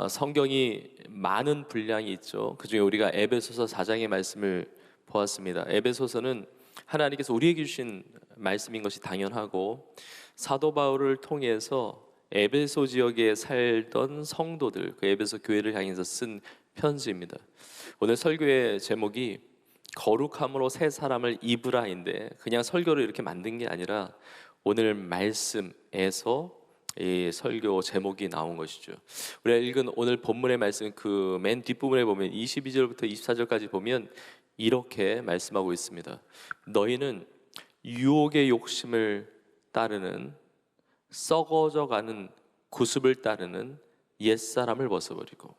성경이 많은 분량이 있죠. 그중에 우리가 에베소서 4장의 말씀을 보았습니다. 에베소서는 하나님께서 우리에게 주신 말씀인 것이 당연하고, 사도 바울을 통해서 에베소 지역에 살던 성도들, 그 에베소 교회를 향해서 쓴 편지입니다. 오늘 설교의 제목이 거룩함으로 새 사람을 입으라인데, 그냥 설교를 이렇게 만든 게 아니라 오늘 말씀에서 이 설교 제목이 나온 것이죠. 우리가 읽은 오늘 본문의 말씀, 그 맨 뒷부분에 보면 22절부터 24절까지 보면 이렇게 말씀하고 있습니다. 너희는 유혹의 욕심을 따르는, 썩어져가는 구습을 따르는 옛사람을 벗어버리고,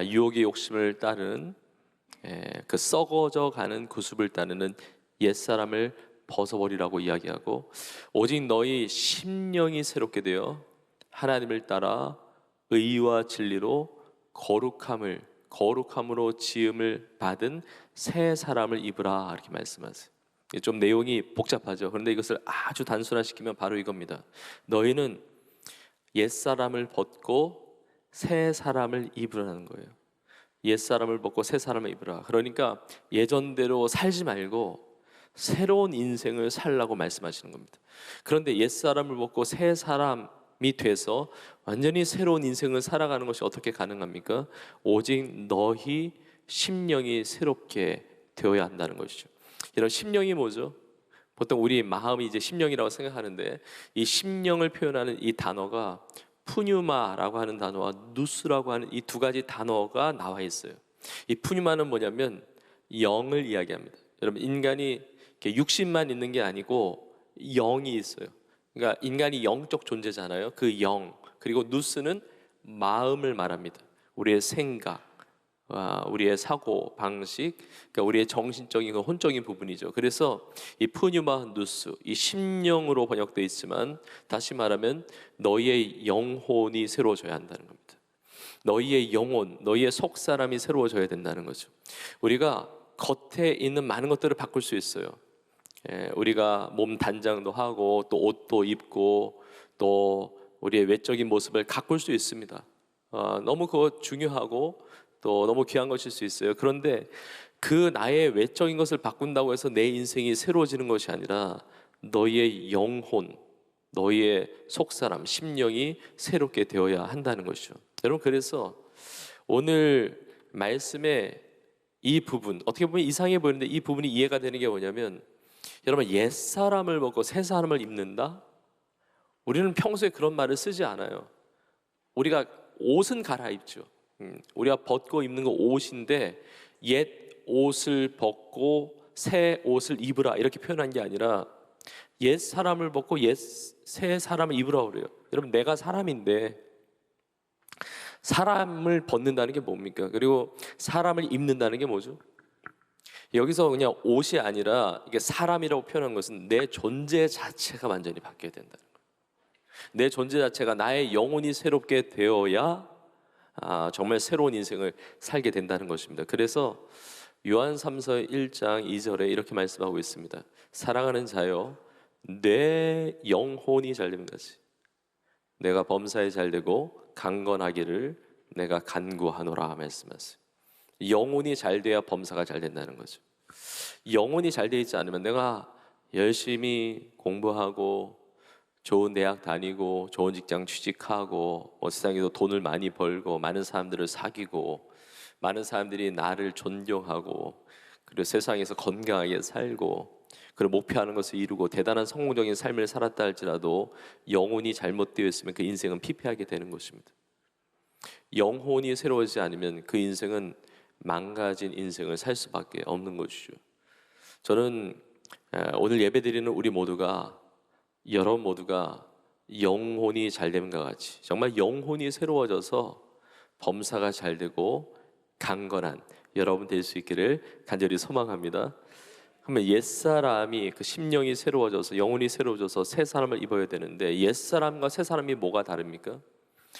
유혹의 욕심을 따르는, 그 썩어져가는 구습을 따르는 옛사람을 벗어버리라고 이야기하고, 오직 너희 심령이 새롭게 되어 하나님을 따라 의와 진리로 거룩함으로 지음을 받은 새 사람을 입으라, 이렇게 말씀하세요. 좀 내용이 복잡하죠. 그런데 이것을 아주 단순화시키면 바로 이겁니다. 너희는 옛사람을 벗고 새 사람을 입으라는 거예요. 옛사람을 벗고 새 사람을 입으라. 그러니까 예전대로 살지 말고 새로운 인생을 살라고 말씀하시는 겁니다. 그런데 옛사람을 벗고 새 사람이 돼서 완전히 새로운 인생을 살아가는 것이 어떻게 가능합니까? 오직 너희 심령이 새롭게 되어야 한다는 것이죠. 이런 심령이 뭐죠? 보통 우리 마음이 이제 심령이라고 생각하는데, 이 심령을 표현하는 이 단어가 푸뉴마라고 하는 단어와 누스라고 하는 이 두 가지 단어가 나와 있어요. 이 푸뉴마는 뭐냐면 영을 이야기합니다. 여러분, 인간이 이렇게 육신만 있는 게 아니고 영이 있어요. 그러니까 인간이 영적 존재잖아요. 그 영, 그리고 누스는 마음을 말합니다. 우리의 생각, 우리의 사고 방식, 그러니까 우리의 정신적인, 혼적인 부분이죠. 그래서 이 푸뉴마 누스, 이 심령으로 번역되어 있지만, 다시 말하면 너희의 영혼이 새로워져야 한다는 겁니다. 너희의 영혼, 너희의 속사람이 새로워져야 된다는 거죠. 우리가 겉에 있는 많은 것들을 바꿀 수 있어요. 우리가 몸 단장도 하고 또 옷도 입고 또 우리의 외적인 모습을 가꿀 수 있습니다. 너무 그거 중요하고 또 너무 귀한 것일 수 있어요. 그런데 그 나의 외적인 것을 바꾼다고 해서 내 인생이 새로워지는 것이 아니라 너희의 영혼, 너희의 속사람, 심령이 새롭게 되어야 한다는 것이죠. 여러분, 그래서 오늘 말씀의 이 부분, 어떻게 보면 이상해 보이는데 이 부분이 이해가 되는 게 뭐냐면, 여러분, 옛사람을 벗고 새 사람을 입는다? 우리는 평소에 그런 말을 쓰지 않아요. 우리가 옷은 갈아입죠. 우리가 벗고 입는 거 옷인데, 옛 옷을 벗고 새 옷을 입으라, 이렇게 표현한 게 아니라 옛 사람을 벗고 새 사람을 입으라 그래요. 여러분, 내가 사람인데 사람을 벗는다는 게 뭡니까? 그리고 사람을 입는다는 게 뭐죠? 여기서 그냥 옷이 아니라 이게 사람이라고 표현한 것은 내 존재 자체가 완전히 바뀌어야 된다는 거예요. 내 존재 자체가, 나의 영혼이 새롭게 되어야 정말 새로운 인생을 살게 된다는 것입니다. 그래서 요한 3서 1장 2절에 이렇게 말씀하고 있습니다. 사랑하는 자여, 내 영혼이 잘되는 것이 내가 범사에 잘되고 강건하기를 내가 간구하노라 말씀하세요. 영혼이 잘 돼야 범사가 잘 된다는 거죠. 영혼이 잘 돼 있지 않으면 내가 열심히 공부하고 좋은 대학 다니고 좋은 직장 취직하고 세상에서 돈을 많이 벌고 많은 사람들을 사귀고 많은 사람들이 나를 존경하고, 그리고 세상에서 건강하게 살고, 그리고 목표하는 것을 이루고 대단한 성공적인 삶을 살았다 할지라도 영혼이 잘못되어 있으면 그 인생은 피폐하게 되는 것입니다. 영혼이 새로워지지 않으면 그 인생은 망가진 인생을 살 수밖에 없는 것이죠. 저는 오늘 예배드리는 우리 모두가, 여러분 모두가 영혼이 잘됨과 같이 정말 영혼이 새로워져서 범사가 잘되고 강건한 여러분 될 수 있기를 간절히 소망합니다. 그러면 옛사람이, 그 심령이 새로워져서 영혼이 새로워져서 새 사람을 입어야 되는데, 옛사람과 새 사람이 뭐가 다릅니까?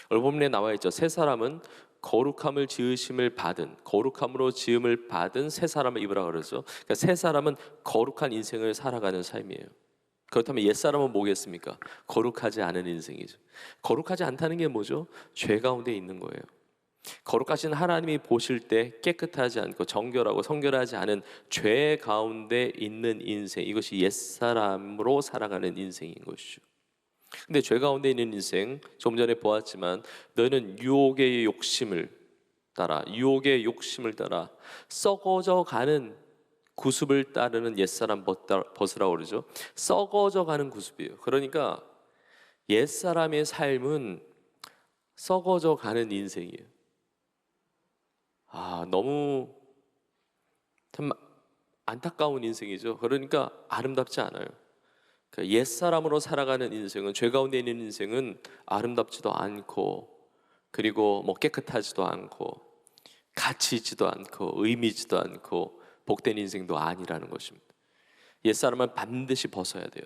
오늘 본문에 나와 있죠. 새 사람은 거룩함을 지으심을 받은, 거룩함으로 지음을 받은 새 사람을 입으라 그러죠. 그러니까 새 사람은 거룩한 인생을 살아가는 삶이에요. 그렇다면 옛사람은 뭐겠습니까? 거룩하지 않은 인생이죠. 거룩하지 않다는 게 뭐죠? 죄 가운데 있는 거예요. 거룩하신 하나님이 보실 때 깨끗하지 않고 정결하고 성결하지 않은 죄 가운데 있는 인생, 이것이 옛사람으로 살아가는 인생인 것이죠. 근데 죄 가운데 있는 인생, 좀 전에 보았지만 너는 유혹의 욕심을 따라 썩어져 가는 구습을 따르는 옛사람 벗으라고 그러죠. 썩어져 가는 구습이에요. 그러니까 옛사람의 삶은 썩어져 가는 인생이에요. 너무 참 안타까운 인생이죠. 그러니까 아름답지 않아요. 그러니까 옛사람으로 살아가는 인생은, 죄 가운데 있는 인생은 아름답지도 않고, 그리고 뭐 깨끗하지도 않고, 가치 있지도 않고, 의미 있지도 않고, 복된 인생도 아니라는 것입니다. 옛사람은 반드시 벗어야 돼요.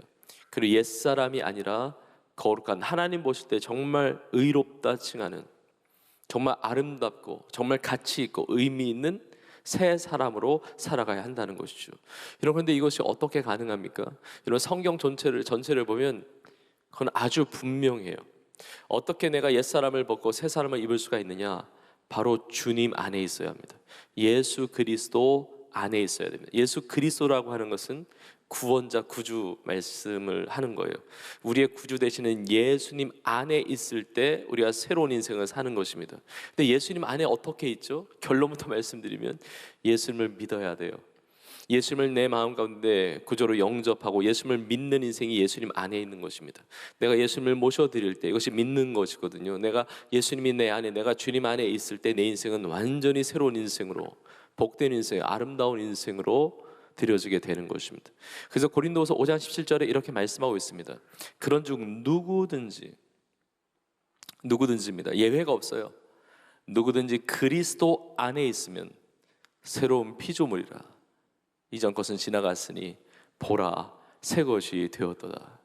그리고 옛사람이 아니라 거룩한, 하나님 보실 때 정말 의롭다 칭하는, 정말 아름답고 정말 가치 있고 의미 있는 새 사람으로 살아가야 한다는 것이죠. 여러분, 그런데 이것이 어떻게 가능합니까? 여러분, 성경 전체를 보면 그건 아주 분명해요. 어떻게 내가 옛사람을 벗고 새 사람을 입을 수가 있느냐? 바로 주님 안에 있어야 합니다. 예수 그리스도 안에 있어야 됩니다. 예수 그리스도라고 하는 것은 구원자, 구주 말씀을 하는 거예요. 우리의 구주 되시는 예수님 안에 있을 때 우리가 새로운 인생을 사는 것입니다. 근데 예수님 안에 어떻게 있죠? 결론부터 말씀드리면 예수님을 믿어야 돼요. 예수님을 내 마음 가운데 구조로 영접하고 예수님을 믿는 인생이 예수님 안에 있는 것입니다. 내가 예수님을 모셔드릴 때 이것이 믿는 것이거든요. 내가 예수님이 내 안에, 내가 주님 안에 있을 때 내 인생은 완전히 새로운 인생으로, 복된 인생, 아름다운 인생으로 드려지게 되는 것입니다. 그래서 고린도후서 5장 17절에 이렇게 말씀하고 있습니다. 그런즉 누구든지입니다. 예외가 없어요. 누구든지 그리스도 안에 있으면 새로운 피조물이라. 이전 것은 지나갔으니 보라 새 것이 되었도다.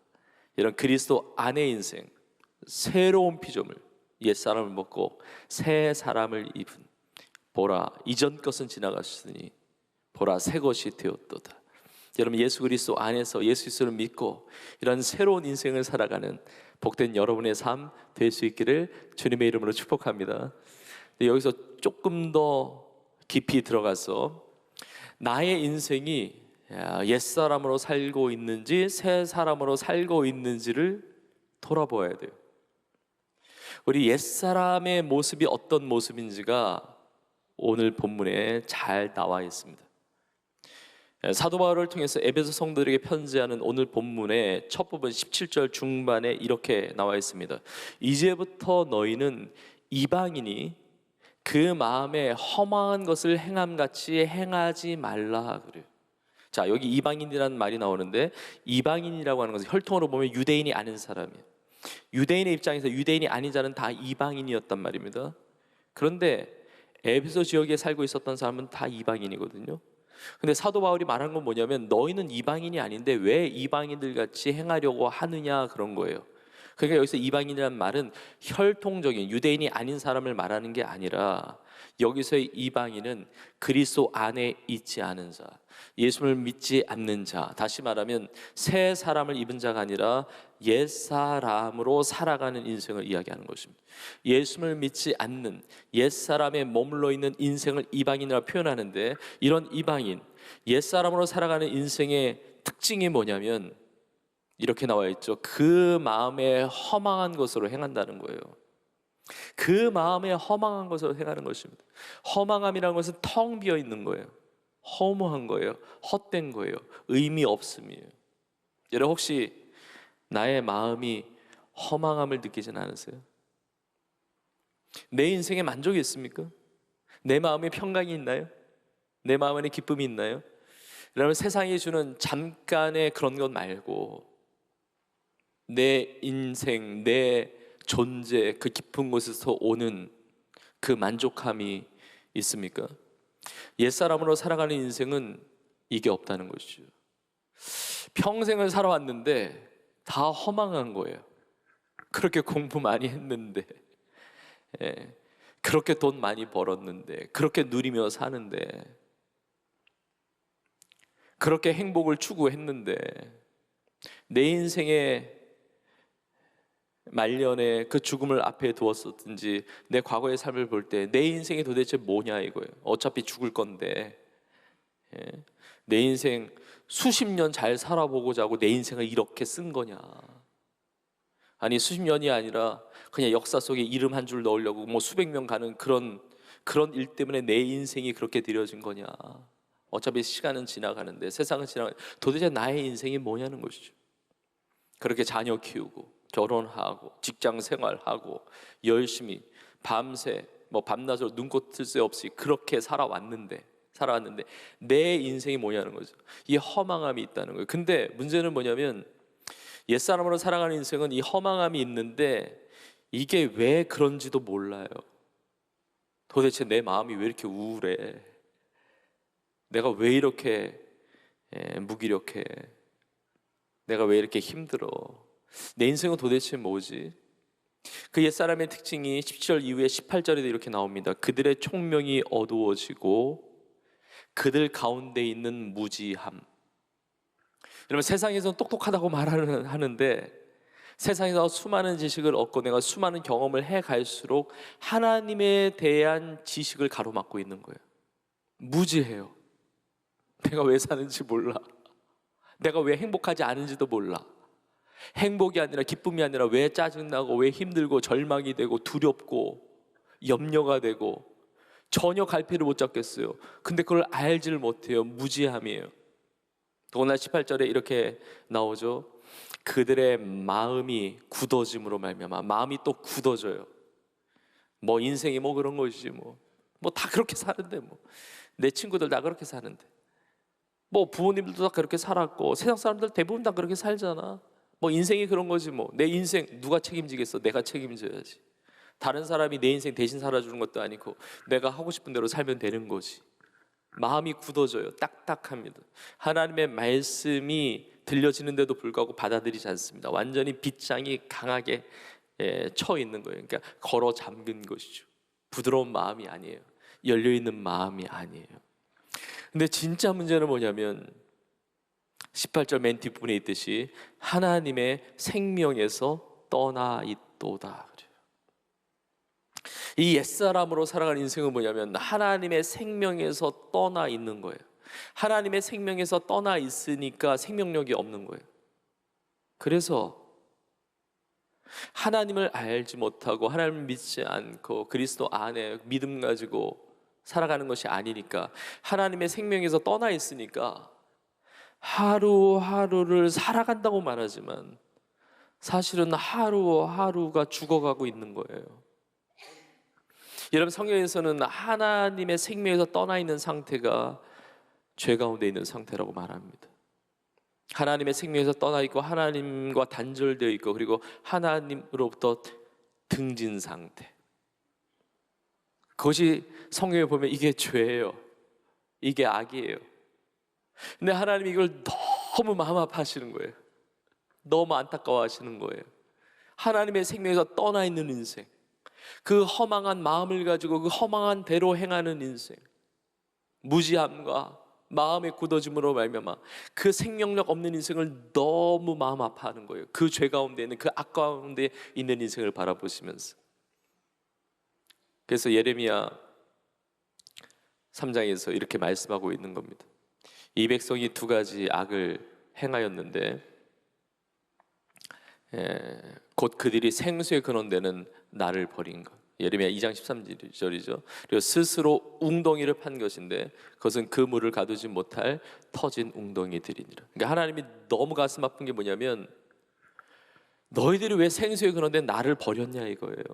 이런 그리스도 안의 인생, 새로운 피조물, 옛사람을 먹고 새 사람을 입은, 보라 이전 것은 지나갔으니 보라 새 것이 되었도다. 여러분, 예수 그리스도 안에서 예수 그리스도를 믿고 이런 새로운 인생을 살아가는 복된 여러분의 삶 될 수 있기를 주님의 이름으로 축복합니다. 여기서 조금 더 깊이 들어가서 나의 인생이 옛사람으로 살고 있는지 새 사람으로 살고 있는지를 돌아보아야 돼요. 우리 옛사람의 모습이 어떤 모습인지가 오늘 본문에 잘 나와 있습니다. 사도 바울을 통해서 에베소 성도들에게 편지하는 오늘 본문의 첫 부분 17절 중반에 이렇게 나와 있습니다. 이제부터 너희는 이방인이 그 마음에 험한 것을 행함같이 행하지 말라 그래요. 자, 여기 이방인이라는 말이 나오는데, 이방인이라고 하는 것은 혈통으로 보면 유대인이 아닌 사람이에요. 유대인의 입장에서 유대인이 아닌 자는 다 이방인이었단 말입니다. 그런데 에베소 지역에 살고 있었던 사람은 다 이방인이거든요. 근데 사도 바울이 말한 건 뭐냐면, 너희는 이방인이 아닌데 왜 이방인들 같이 행하려고 하느냐, 그런 거예요. 그러니까 여기서 이방인이라는 말은 혈통적인 유대인이 아닌 사람을 말하는 게 아니라, 여기서의 이방인은 그리스도 안에 있지 않은 자, 예수를 믿지 않는 자, 다시 말하면 새 사람을 입은 자가 아니라 옛 사람으로 살아가는 인생을 이야기하는 것입니다. 예수를 믿지 않는 옛 사람에 머물러 있는 인생을 이방인이라고 표현하는데, 이런 이방인, 옛 사람으로 살아가는 인생의 특징이 뭐냐면 이렇게 나와 있죠. 그 마음에 허망한 것으로 행한다는 거예요. 그 마음에 허망한 것으로 행하는 것입니다. 허망함이라는 것은 텅 비어 있는 거예요. 허무한 거예요. 헛된 거예요. 의미 없음이에요. 여러분, 혹시 나의 마음이 허망함을 느끼진 않으세요? 내 인생에 만족이 있습니까? 내 마음에 평강이 있나요? 내 마음 안에 기쁨이 있나요? 여러분, 세상이 주는 잠깐의 그런 것 말고 내 인생, 내 존재, 그 깊은 곳에서 오는 그 만족함이 있습니까? 옛사람으로 살아가는 인생은 이게 없다는 것이죠. 평생을 살아왔는데 다 허망한 거예요. 그렇게 공부 많이 했는데, 그렇게 돈 많이 벌었는데, 그렇게 누리며 사는데, 그렇게 행복을 추구했는데 내 인생의 말년에 그 죽음을 앞에 두었었든지 내 과거의 삶을 볼 때 내 인생이 도대체 뭐냐 이거예요. 어차피 죽을 건데 내 인생 수십 년 잘 살아보고자 하고 내 인생을 이렇게 쓴 거냐. 아니 수십 년이 아니라 그냥 역사 속에 이름 한 줄 넣으려고 뭐 수백 명 가는 그런 일 때문에 내 인생이 그렇게 들여진 거냐. 어차피 시간은 지나가는데 세상은 지나가는데 도대체 나의 인생이 뭐냐는 것이죠. 그렇게 자녀 키우고 결혼하고 직장 생활하고 열심히 밤새 뭐 밤낮으로 눈꽃 뜰 새 없이 그렇게 살아왔는데 내 인생이 뭐냐는 거죠. 이 허망함이 있다는 거예요. 근데 문제는 뭐냐면 옛사람으로 살아가는 인생은 이 허망함이 있는데 이게 왜 그런지도 몰라요. 도대체 내 마음이 왜 이렇게 우울해? 내가 왜 이렇게 무기력해? 내가 왜 이렇게 힘들어? 내 인생은 도대체 뭐지? 그 옛사람의 특징이 17절 이후에 18절에도 이렇게 나옵니다. 그들의 총명이 어두워지고 그들 가운데 있는 무지함. 여러분 세상에서는 똑똑하다고 하는데 세상에서 수많은 지식을 얻고 내가 수많은 경험을 해갈수록 하나님에 대한 지식을 가로막고 있는 거예요. 무지해요. 내가 왜 사는지 몰라. 내가 왜 행복하지 않은지도 몰라. 행복이 아니라 기쁨이 아니라 왜 짜증나고 왜 힘들고 절망이 되고 두렵고 염려가 되고 전혀 갈피를 못 잡겠어요. 근데 그걸 알지를 못해요. 무지함이에요. 오늘 18절에 이렇게 나오죠. 그들의 마음이 굳어짐으로 말미암아. 마음이 또 굳어져요. 뭐 인생이 뭐 그런 것이지 뭐 다 그렇게 사는데 뭐 내 친구들 다 그렇게 사는데 뭐 부모님들도 다 그렇게 살았고 세상 사람들 대부분 다 그렇게 살잖아. 뭐 인생이 그런 거지 뭐. 내 인생 누가 책임지겠어? 내가 책임져야지. 다른 사람이 내 인생 대신 살아주는 것도 아니고 내가 하고 싶은 대로 살면 되는 거지. 마음이 굳어져요. 딱딱합니다. 하나님의 말씀이 들려지는데도 불구하고 받아들이지 않습니다. 완전히 빗장이 강하게 쳐 있는 거예요. 그러니까 걸어 잠근 것이죠. 부드러운 마음이 아니에요. 열려있는 마음이 아니에요. 근데 진짜 문제는 뭐냐면 18절 맨 뒷부분에 있듯이 하나님의 생명에서 떠나 있도다 그래요. 이 옛사람으로 살아가는 인생은 뭐냐면 하나님의 생명에서 떠나 있는 거예요. 하나님의 생명에서 떠나 있으니까 생명력이 없는 거예요. 그래서 하나님을 알지 못하고 하나님을 믿지 않고 그리스도 안에 믿음 가지고 살아가는 것이 아니니까 하나님의 생명에서 떠나 있으니까 하루하루를 살아간다고 말하지만 사실은 하루하루가 죽어가고 있는 거예요. 여러분 성경에서는 하나님의 생명에서 떠나 있는 상태가 죄 가운데 있는 상태라고 말합니다. 하나님의 생명에서 떠나 있고 하나님과 단절되어 있고 그리고 하나님으로부터 등진 상태. 그것이 성경에 보면 이게 죄예요. 이게 악이에요. 근데 하나님이 이걸 너무 마음 아파하시는 거예요. 너무 안타까워하시는 거예요. 하나님의 생명에서 떠나 있는 인생, 그 허망한 마음을 가지고 그 허망한 대로 행하는 인생, 무지함과 마음의 굳어짐으로 말미암아 그 생명력 없는 인생을 너무 마음 아파하는 거예요. 그 죄 가운데 있는 그 악 가운데 있는 인생을 바라보시면서. 그래서 예레미야 3장에서 이렇게 말씀하고 있는 겁니다. 이 백성이 두 가지 악을 행하였는데 곧 그들이 생수의 근원되는 나를 버린 것. 예레미야 2장 13절이죠. 그리고 스스로 웅덩이를 판 것인데 그것은 그 물을 가두지 못할 터진 웅덩이들이니라. 그러니까 하나님이 너무 가슴 아픈 게 뭐냐면 너희들이 왜 생수의 근원된 나를 버렸냐 이거예요.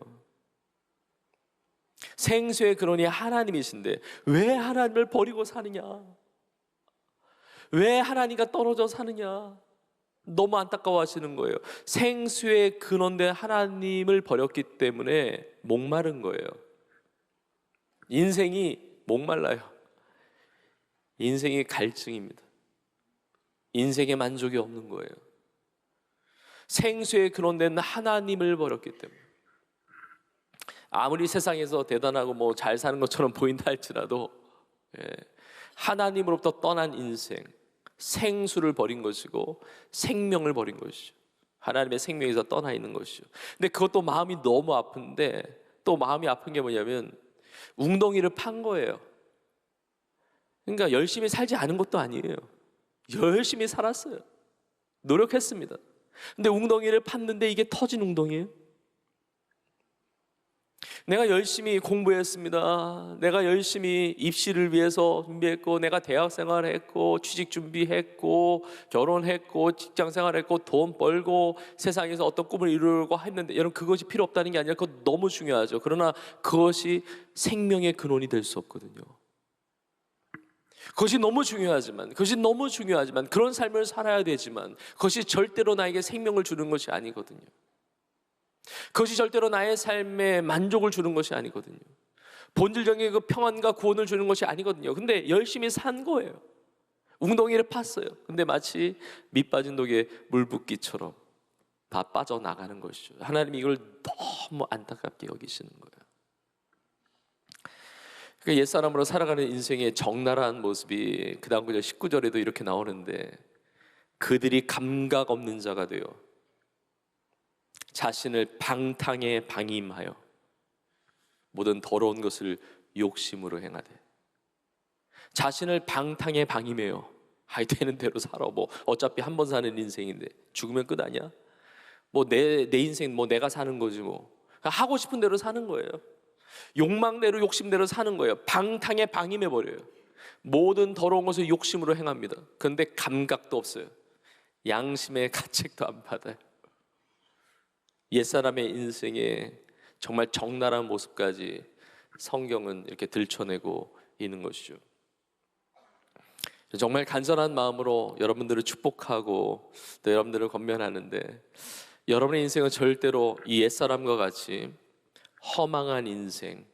생수의 근원이 하나님이신데 왜 하나님을 버리고 사느냐? 왜 하나님과 떨어져 사느냐? 너무 안타까워하시는 거예요. 생수의 근원된 하나님을 버렸기 때문에 목마른 거예요. 인생이 목말라요. 인생이 갈증입니다. 인생에 만족이 없는 거예요. 생수의 근원된 하나님을 버렸기 때문에. 아무리 세상에서 대단하고 뭐 잘 사는 것처럼 보인다 할지라도 하나님으로부터 떠난 인생, 생수를 버린 것이고 생명을 버린 것이죠. 하나님의 생명에서 떠나 있는 것이죠. 근데 그것도 마음이 너무 아픈데, 또 마음이 아픈 게 뭐냐면 웅덩이를 판 거예요. 그러니까 열심히 살지 않은 것도 아니에요. 열심히 살았어요. 노력했습니다. 근데 웅덩이를 팠는데 이게 터진 웅덩이에요. 내가 열심히 공부했습니다. 내가 열심히 입시를 위해서 준비했고, 내가 대학 생활했고, 취직 준비했고, 결혼했고, 직장 생활했고, 돈 벌고, 세상에서 어떤 꿈을 이루려고 했는데, 여러분, 그것이 필요 없다는 게 아니라 그것 너무 중요하죠. 그러나 그것이 생명의 근원이 될 수 없거든요. 그것이 너무 중요하지만 그런 삶을 살아야 되지만 그것이 절대로 나에게 생명을 주는 것이 아니거든요. 그것이 절대로 나의 삶에 만족을 주는 것이 아니거든요. 본질적인 그 평안과 구원을 주는 것이 아니거든요. 근데 열심히 산 거예요. 웅덩이를 팠어요. 근데 마치 밑 빠진 독에 물 붓기처럼 다 빠져나가는 것이죠. 하나님이 이걸 너무 안타깝게 여기시는 거예요. 그러니까 옛사람으로 살아가는 인생의 적나라한 모습이 그 다음 구절 19절에도 이렇게 나오는데, 그들이 감각 없는 자가 되어 자신을 방탕에 방임하여 모든 더러운 것을 욕심으로 행하되. 자신을 방탕에 방임해요. 아이 되는 대로 살아. 뭐 어차피 한 번 사는 인생인데 죽으면 끝 아니야? 뭐 내 인생 뭐 내가 사는 거지 뭐. 하고 싶은 대로 사는 거예요. 욕망대로 욕심대로 사는 거예요. 방탕에 방임해 버려요. 모든 더러운 것을 욕심으로 행합니다. 그런데 감각도 없어요. 양심의 가책도 안 받아요. 옛사람의 인생에 정말 적나라한 모습까지 성경은 이렇게 들춰내고 있는 것이죠. 정말 간절한 마음으로 여러분들을 축복하고 또 여러분들을 권면하는데, 여러분의 인생은 절대로 이 옛사람과 같이 허망한 인생,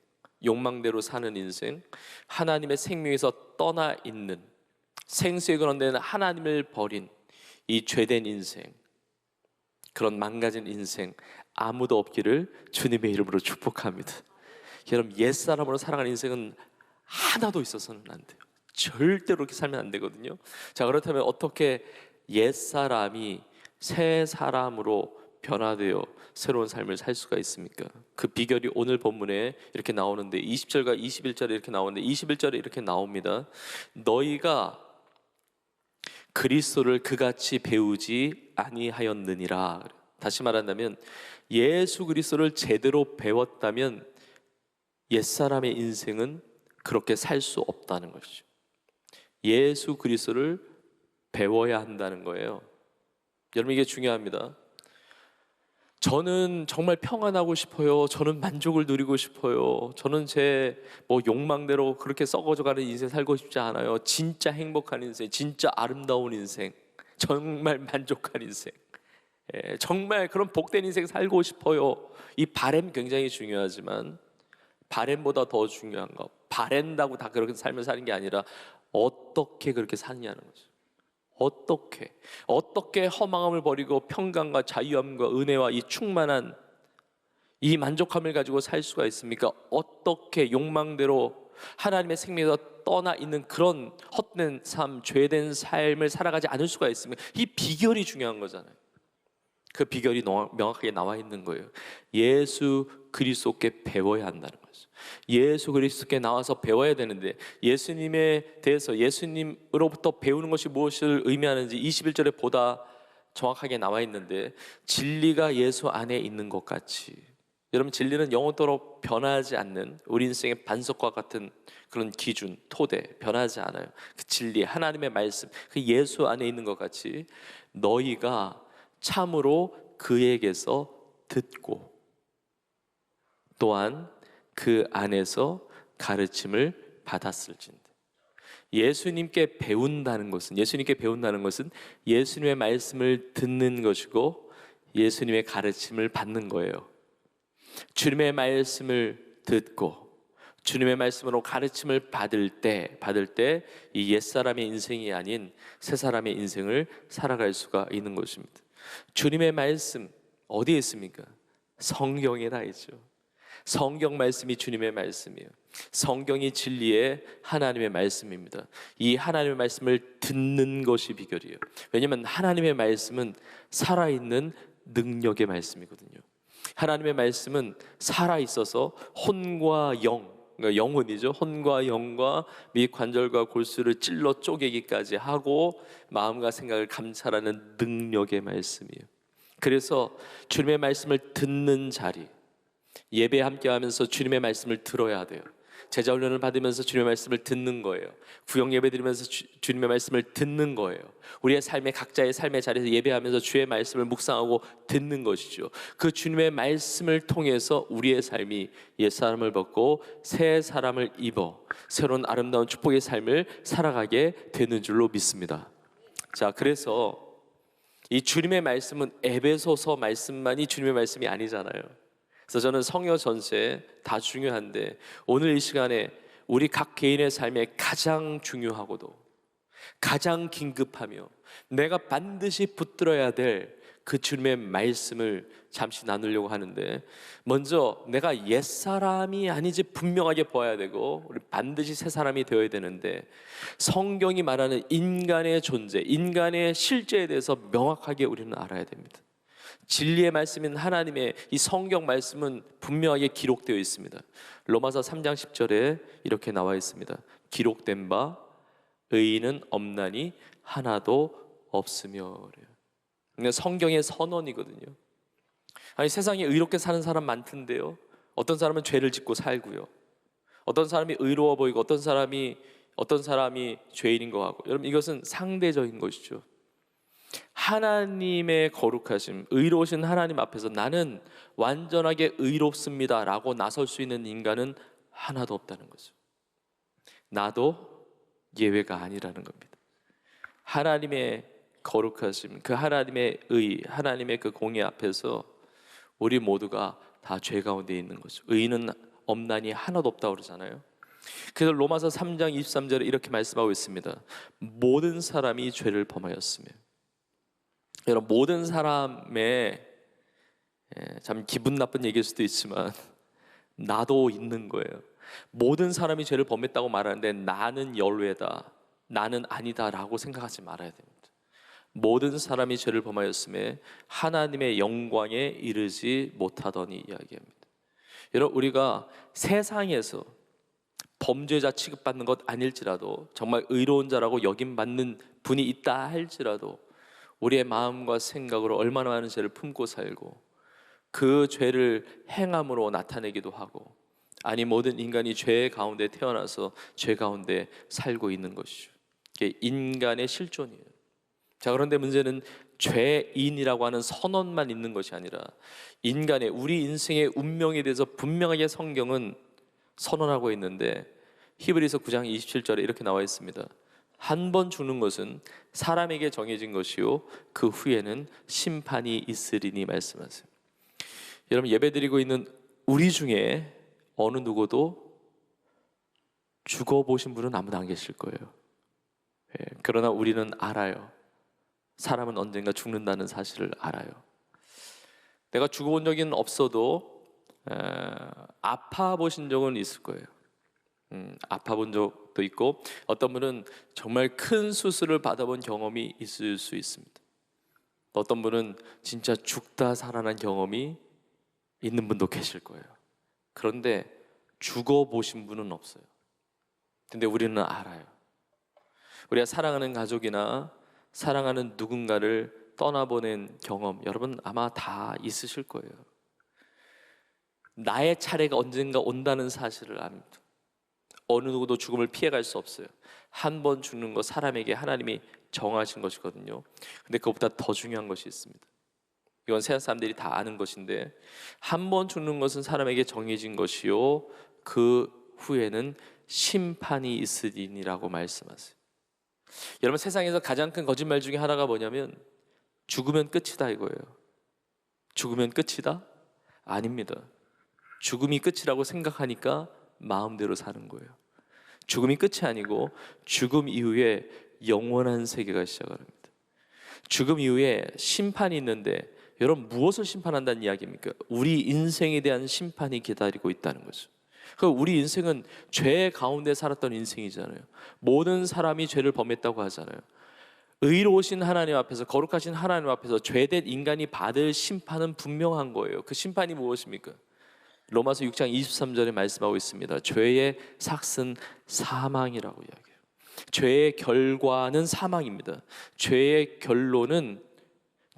욕망대로 사는 인생, 하나님의 생명에서 떠나 있는, 생수의 근원 되는 하나님을 버린 이 죄된 인생, 그런 망가진 인생 아무도 없기를 주님의 이름으로 축복합니다. 여러분, 옛사람으로 살아가는 인생은 하나도 있어서는 안 돼요. 절대로 그렇게 살면 안 되거든요. 자, 그렇다면 어떻게 옛사람이 새 사람으로 변화되어 새로운 삶을 살 수가 있습니까? 그 비결이 오늘 본문에 이렇게 나오는데, 20절과 21절에 이렇게 나오는데, 21절에 이렇게 나옵니다. 너희가 그리스도를 그같이 배우지 아니하였느니라. 다시 말한다면 예수 그리스도를 제대로 배웠다면 옛사람의 인생은 그렇게 살 수 없다는 것이죠. 예수 그리스도를 배워야 한다는 거예요. 여러분, 이게 중요합니다. 저는 정말 평안하고 싶어요. 저는 만족을 누리고 싶어요. 저는 제 욕망대로 그렇게 썩어져가는 인생 살고 싶지 않아요. 진짜 행복한 인생, 진짜 아름다운 인생, 정말 만족한 인생, 정말 그런 복된 인생 살고 싶어요. 이 바램 굉장히 중요하지만 바램보다 더 중요한 거, 바랜다고 다 그렇게 삶을 사는 게 아니라 어떻게 그렇게 사느냐는 거죠. 어떻게 허망함을 버리고 평강과 자유함과 은혜와 이 충만한 이 만족함을 가지고 살 수가 있습니까? 어떻게 욕망대로 하나님의 생명에서 떠나 있는 그런 헛된 삶, 죄된 삶을 살아가지 않을 수가 있습니까? 이 비결이 중요한 거잖아요. 그 비결이 명확하게 나와 있는 거예요. 예수 그리스도께 배워야 한다는 거죠. 예수 그리스도께 나와서 배워야 되는데, 예수님에 대해서 예수님으로부터 배우는 것이 무엇을 의미하는지 21절에 보다 정확하게 나와 있는데, 진리가 예수 안에 있는 것 같이. 여러분, 진리는 영원토록 변하지 않는 우리 인생의 반석과 같은 그런 기준, 토대, 변하지 않아요. 그 진리, 하나님의 말씀, 그 예수 안에 있는 것 같이 너희가 참으로 그에게서 듣고 또한 그 안에서 가르침을 받았을진데. 예수님께 배운다는 것은 예수님의 말씀을 듣는 것이고 예수님의 가르침을 받는 거예요. 주님의 말씀을 듣고 주님의 말씀으로 가르침을 받을 때 이 옛사람의 인생이 아닌 새사람의 인생을 살아갈 수가 있는 것입니다. 주님의 말씀 어디에 있습니까? 성경에 다 있죠. 성경 말씀이 주님의 말씀이에요. 성경이 진리의 하나님의 말씀입니다. 이 하나님의 말씀을 듣는 것이 비결이에요. 왜냐하면 하나님의 말씀은 살아있는 능력의 말씀이거든요. 하나님의 말씀은 살아있어서 혼과 영, 그러니까 영혼이죠. 혼과 영과 및 관절과 골수를 찔러 쪼개기까지 하고 마음과 생각을 감찰하는 능력의 말씀이에요. 그래서 주님의 말씀을 듣는 자리, 예배 함께하면서 주님의 말씀을 들어야 돼요. 제자 훈련을 받으면서 주님의 말씀을 듣는 거예요. 구역 예배 드리면서 주님의 말씀을 듣는 거예요. 우리의 삶의 각자의 삶의 자리에서 예배하면서 주의 말씀을 묵상하고 듣는 것이죠. 그 주님의 말씀을 통해서 우리의 삶이 옛사람을 벗고 새 사람을 입어 새로운 아름다운 축복의 삶을 살아가게 되는 줄로 믿습니다. 자, 그래서 이 주님의 말씀은 에베소서 말씀만이 주님의 말씀이 아니잖아요. 그래서 저는 성요 전체 다 중요한데 오늘 이 시간에 우리 각 개인의 삶에 가장 중요하고도 가장 긴급하며 내가 반드시 붙들어야 될 그 주님의 말씀을 잠시 나누려고 하는데, 먼저 내가 옛사람이 아니지 분명하게 보아야 되고 우리 반드시 새 사람이 되어야 되는데, 성경이 말하는 인간의 존재, 인간의 실제에 대해서 명확하게 우리는 알아야 됩니다. 진리의 말씀인 하나님의 이 성경 말씀은 분명하게 기록되어 있습니다. 로마서 3장 10절에 이렇게 나와 있습니다. 기록된 바 의인은 없나니 하나도 없으며. 성경의 선언이거든요. 아니, 세상에 의롭게 사는 사람 많던데요, 어떤 사람은 죄를 짓고 살고요, 어떤 사람이 의로워 보이고 어떤 사람이 죄인인 것 같고. 여러분, 이것은 상대적인 것이죠. 하나님의 거룩하심, 의로우신 하나님 앞에서 나는 완전하게 의롭습니다 라고 나설 수 있는 인간은 하나도 없다는 거죠. 나도 예외가 아니라는 겁니다. 하나님의 거룩하심, 그 하나님의 의, 하나님의 그 공의 앞에서 우리 모두가 다 죄 가운데 있는 거죠. 의인은 없나니 하나도 없다고 그러잖아요. 그래서 로마서 3장 23절에 이렇게 말씀하고 있습니다. 모든 사람이 죄를 범하였으며. 여러분, 모든 사람의, 참 기분 나쁜 얘기일 수도 있지만 나도 있는 거예요. 모든 사람이 죄를 범했다고 말하는데 나는 열외다, 나는 아니다 라고 생각하지 말아야 됩니다. 모든 사람이 죄를 범하였음에 하나님의 영광에 이르지 못하더니 이야기합니다. 여러분, 우리가 세상에서 범죄자 취급받는 것 아닐지라도, 정말 의로운 자라고 여김받는 분이 있다 할지라도, 우리의 마음과 생각으로 얼마나 많은 죄를 품고 살고 그 죄를 행함으로 나타내기도 하고, 아니 모든 인간이 죄 가운데 태어나서 죄 가운데 살고 있는 것이죠. 이게 인간의 실존이에요. 자, 그런데 문제는 죄인이라고 하는 선언만 있는 것이 아니라 인간의, 우리 인생의 운명에 대해서 분명하게 성경은 선언하고 있는데, 히브리서 9장 27절에 이렇게 나와 있습니다. 한 번 죽는 것은 사람에게 정해진 것이요 그 후에는 심판이 있으리니 말씀하세요. 여러분, 예배드리고 있는 우리 중에 어느 누구도 죽어보신 분은 아무도 안 계실 거예요. 그러나 우리는 알아요. 사람은 언젠가 죽는다는 사실을 알아요. 내가 죽어본 적은 없어도 아파 보신 적은 있을 거예요. 아파 본 적도 있고, 어떤 분은 정말 큰 수술을 받아본 경험이 있을 수 있습니다. 어떤 분은 진짜 죽다 살아난 경험이 있는 분도 계실 거예요. 그런데 죽어보신 분은 없어요. 근데 우리는 알아요. 우리가 사랑하는 가족이나 사랑하는 누군가를 떠나보낸 경험, 여러분 아마 다 있으실 거예요. 나의 차례가 언젠가 온다는 사실을 압니다. 어느 누구도 죽음을 피해갈 수 없어요. 한 번 죽는 거 사람에게 하나님이 정하신 것이거든요. 근데 그것보다 더 중요한 것이 있습니다. 이건 세상 사람들이 다 아는 것인데, 한 번 죽는 것은 사람에게 정해진 것이요 그 후에는 심판이 있으리니라고 말씀하세요. 여러분, 세상에서 가장 큰 거짓말 중에 하나가 뭐냐면 죽으면 끝이다 이거예요. 죽으면 끝이다? 아닙니다. 죽음이 끝이라고 생각하니까 마음대로 사는 거예요. 죽음이 끝이 아니고 죽음 이후에 영원한 세계가 시작합니다. 죽음 이후에 심판이 있는데 여러분, 무엇을 심판한다는 이야기입니까? 우리 인생에 대한 심판이 기다리고 있다는 거죠. 우리 인생은 죄 가운데 살았던 인생이잖아요. 모든 사람이 죄를 범했다고 하잖아요. 의로우신 하나님 앞에서, 거룩하신 하나님 앞에서 죄된 인간이 받을 심판은 분명한 거예요. 그 심판이 무엇입니까? 로마서 6장 23절에 말씀하고 있습니다. 죄의 삭은 사망이라고 이야기해요. 죄의 결과는 사망입니다. 죄의 결론은,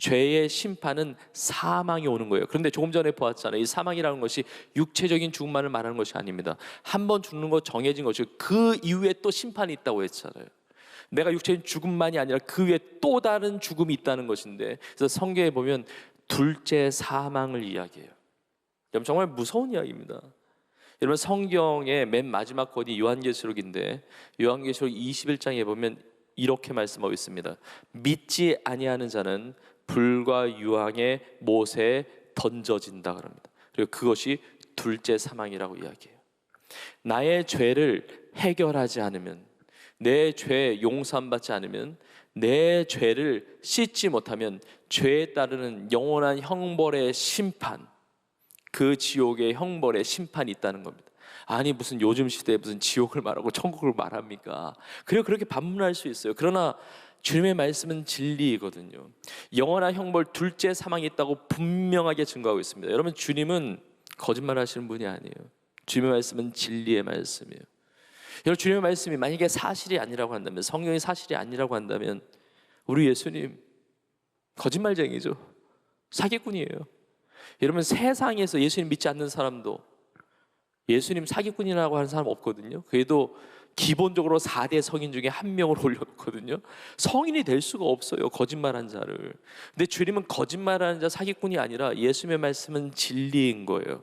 죄의 심판은 사망이 오는 거예요. 그런데 조금 전에 보았잖아요. 이 사망이라는 것이 육체적인 죽음만을 말하는 것이 아닙니다. 한 번 죽는 것 정해진 것이고 그 이후에 또 심판이 있다고 했잖아요. 내가 육체적인 죽음만이 아니라 그 위에 또 다른 죽음이 있다는 것인데, 그래서 성경에 보면 둘째 사망을 이야기해요. 여러분, 정말 무서운 이야기입니다. 여러분, 성경의 맨 마지막 권이 요한계시록인데, 요한계시록 21장에 보면 이렇게 말씀하고 있습니다. 믿지 아니하는 자는 불과 유황의 못에 던져진다 그럽니다. 그리고 그것이 둘째 사망이라고 이야기해요. 나의 죄를 해결하지 않으면, 내 죄 용서받지 않으면, 내 죄를 씻지 못하면 죄에 따르는 영원한 형벌의 심판, 그 지옥의 형벌의 심판이 있다는 겁니다. 아니, 무슨 요즘 시대에 무슨 지옥을 말하고 천국을 말합니까? 그리고 그렇게 반문할 수 있어요. 그러나 주님의 말씀은 진리이거든요. 영원한 형벌, 둘째 사망이 있다고 분명하게 증거하고 있습니다. 여러분, 주님은 거짓말하시는 분이 아니에요. 주님의 말씀은 진리의 말씀이에요. 여러분, 주님의 말씀이 만약에 사실이 아니라고 한다면, 성경이 사실이 아니라고 한다면, 우리 예수님 거짓말쟁이죠. 사기꾼이에요. 여러분, 세상에서 예수님 믿지 않는 사람도 예수님 사기꾼이라고 하는 사람 없거든요. 그래도 기본적으로 4대 성인 중에 한 명을 올려놓거든요. 성인이 될 수가 없어요, 거짓말한 자를. 근데 주님은 거짓말하는 자, 사기꾼이 아니라 예수님의 말씀은 진리인 거예요.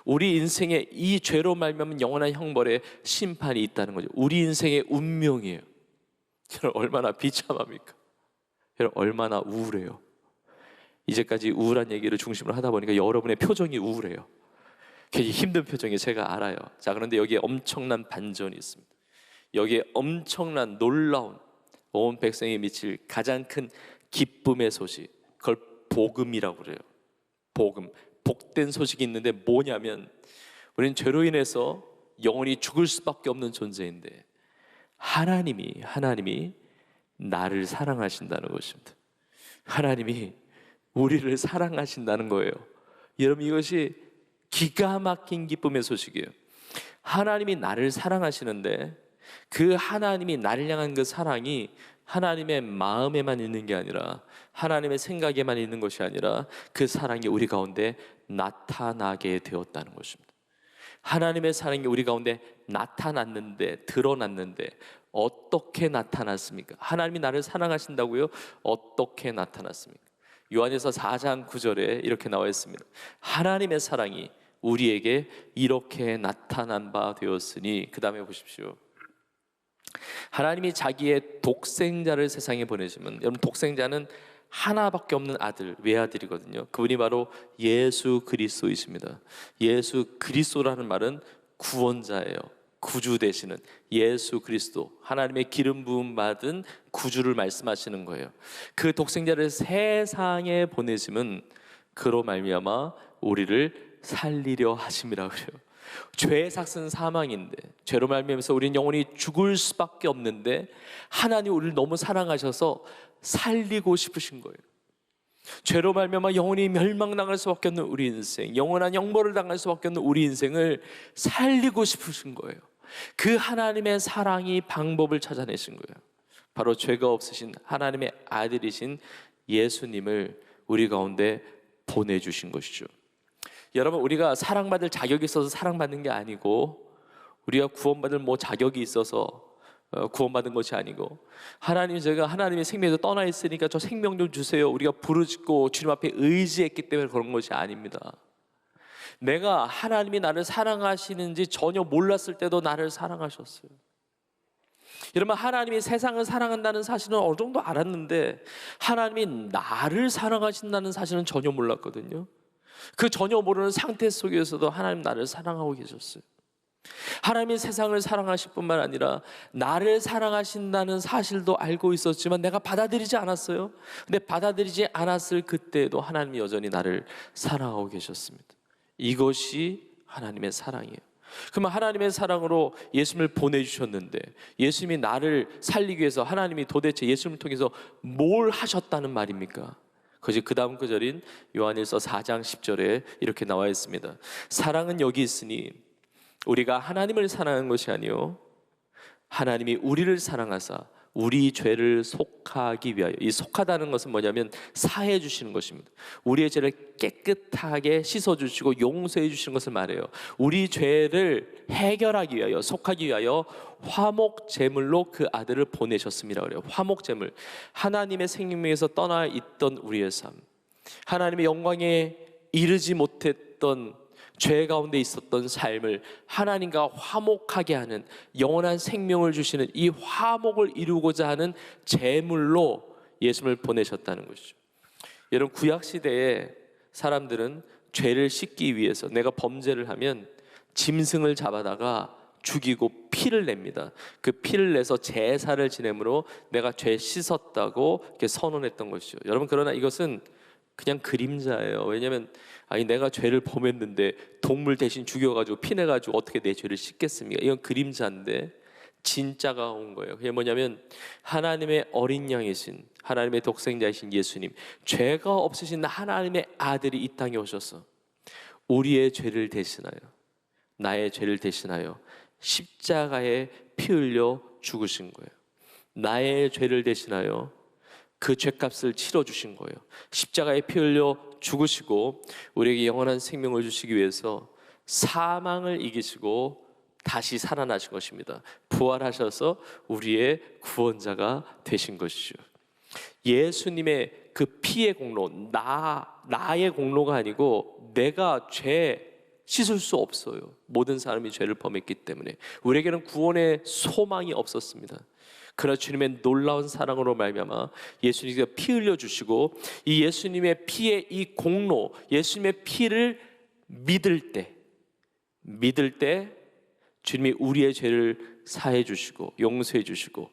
우리 인생에 이 죄로 말미암은 영원한 형벌의 심판이 있다는 거죠. 우리 인생의 운명이에요. 여러분, 얼마나 비참합니까? 여러분, 얼마나 우울해요. 이제까지 우울한 얘기를 중심으로 하다 보니까 여러분의 표정이 우울해요. 굉장히 힘든 표정이 제가 알아요. 자, 그런데 여기에 엄청난 반전이 있습니다. 여기에 엄청난 놀라운, 온 백성이 미칠 가장 큰 기쁨의 소식, 그걸 복음이라고 그래요. 복음, 복된 소식이 있는데 뭐냐면, 우리는 죄로 인해서 영원히 죽을 수밖에 없는 존재인데 하나님이 나를 사랑하신다는 것입니다. 하나님이 우리를 사랑하신다는 거예요. 여러분, 이것이 기가 막힌 기쁨의 소식이에요. 하나님이 나를 사랑하시는데, 그 하나님이 나를 향한 그 사랑이 하나님의 마음에만 있는 게 아니라, 하나님의 생각에만 있는 것이 아니라, 그 사랑이 우리 가운데 나타나게 되었다는 것입니다. 하나님의 사랑이 우리 가운데 나타났는데, 드러났는데 어떻게 나타났습니까? 하나님이 나를 사랑하신다고요? 어떻게 나타났습니까? 요한에서 4장 9절에 이렇게 나와 있습니다. 하나님의 사랑이 우리에게 이렇게 나타난 바 되었으니, 그 다음에 보십시오. 하나님이 자기의 독생자를 세상에 보내시면, 여러분, 독생자는 하나밖에 없는 아들, 외아들이거든요. 그분이 바로 예수 그리스도이십니다. 예수 그리스도라는 말은 구원자예요. 구주 되시는 예수 그리스도, 하나님의 기름 부음 받은 구주를 말씀하시는 거예요. 그 독생자를 세상에 보내심은 그로 말미암아 우리를 살리려 하심이라고 그래요. 죄의 삭은 사망인데, 죄로 말미암아서 우리는 영원히 죽을 수밖에 없는데, 하나님 우리를 너무 사랑하셔서 살리고 싶으신 거예요. 죄로 말미암아 영원히 멸망당할 수밖에 없는 우리 인생, 영원한 형벌을 당할 수밖에 없는 우리 인생을 살리고 싶으신 거예요. 그 하나님의 사랑이 방법을 찾아내신 거예요. 바로 죄가 없으신 하나님의 아들이신 예수님을 우리 가운데 보내주신 것이죠. 여러분, 우리가 사랑받을 자격이 있어서 사랑받는 게 아니고, 우리가 구원받을 자격이 있어서 구원받은 것이 아니고, 하나님, 제가 하나님의 생명에서 떠나 있으니까 저 생명 좀 주세요, 우리가 부르짖고 주님 앞에 의지했기 때문에 그런 것이 아닙니다. 내가 하나님이 나를 사랑하시는지 전혀 몰랐을 때도 나를 사랑하셨어요. 여러분, 하나님이 세상을 사랑한다는 사실은 어느 정도 알았는데, 하나님이 나를 사랑하신다는 사실은 전혀 몰랐거든요. 그 전혀 모르는 상태 속에서도 하나님 나를 사랑하고 계셨어요. 하나님이 세상을 사랑하실 뿐만 아니라 나를 사랑하신다는 사실도 알고 있었지만 내가 받아들이지 않았어요. 근데 받아들이지 않았을 그때에도 하나님이 여전히 나를 사랑하고 계셨습니다. 이것이 하나님의 사랑이에요. 그러면 하나님의 사랑으로 예수님을 보내주셨는데, 예수님이 나를 살리기 위해서 하나님이 도대체 예수님을 통해서 뭘 하셨다는 말입니까? 그것이 그 다음 구절인 요한일서 4장 10절에 이렇게 나와 있습니다. 사랑은 여기 있으니 우리가 하나님을 사랑한 것이 아니요 하나님이 우리를 사랑하사 우리 죄를 속하기 위하여. 이 속하다는 것은 뭐냐면 사해 주시는 것입니다. 우리의 죄를 깨끗하게 씻어 주시고 용서해 주시는 것을 말해요. 우리 죄를 해결하기 위하여, 속하기 위하여 화목 제물로 그 아들을 보내셨습니다. 그래요. 화목 제물. 하나님의 생명에서 떠나 있던 우리의 삶, 하나님의 영광에 이르지 못했던 죄 가운데 있었던 삶을 하나님과 화목하게 하는, 영원한 생명을 주시는 이 화목을 이루고자 하는 제물로 예수님을 보내셨다는 것이죠. 여러분, 구약시대에 사람들은 죄를 씻기 위해서, 내가 범죄를 하면 짐승을 잡아다가 죽이고 피를 냅니다. 그 피를 내서 제사를 지내므로 내가 죄 씻었다고 이렇게 선언했던 것이죠. 여러분, 그러나 이것은 그냥 그림자예요. 왜냐하면 내가 죄를 범했는데 동물 대신 죽여가지고 피내가지고 어떻게 내 죄를 씻겠습니까? 이건 그림자인데 진짜가 온 거예요. 그게 뭐냐면 하나님의 어린 양이신, 하나님의 독생자이신 예수님, 죄가 없으신 하나님의 아들이 이 땅에 오셔서 우리의 죄를 대신하여, 나의 죄를 대신하여 십자가에 피 흘려 죽으신 거예요. 나의 죄를 대신하여 그 죄값을 치러주신 거예요. 십자가에 피 흘려 죽으시고 우리에게 영원한 생명을 주시기 위해서 사망을 이기시고 다시 살아나신 것입니다. 부활하셔서 우리의 구원자가 되신 것이죠. 예수님의 그 피의 공로, 나의 공로가 아니고 내가 죄 씻을 수 없어요. 모든 사람이 죄를 범했기 때문에 우리에게는 구원의 소망이 없었습니다. 그러나 주님의 놀라운 사랑으로 말미암아 예수님께서 피 흘려 주시고 이 예수님의 피의 이 공로, 예수님의 피를 믿을 때 주님이 우리의 죄를 사해 주시고 용서해 주시고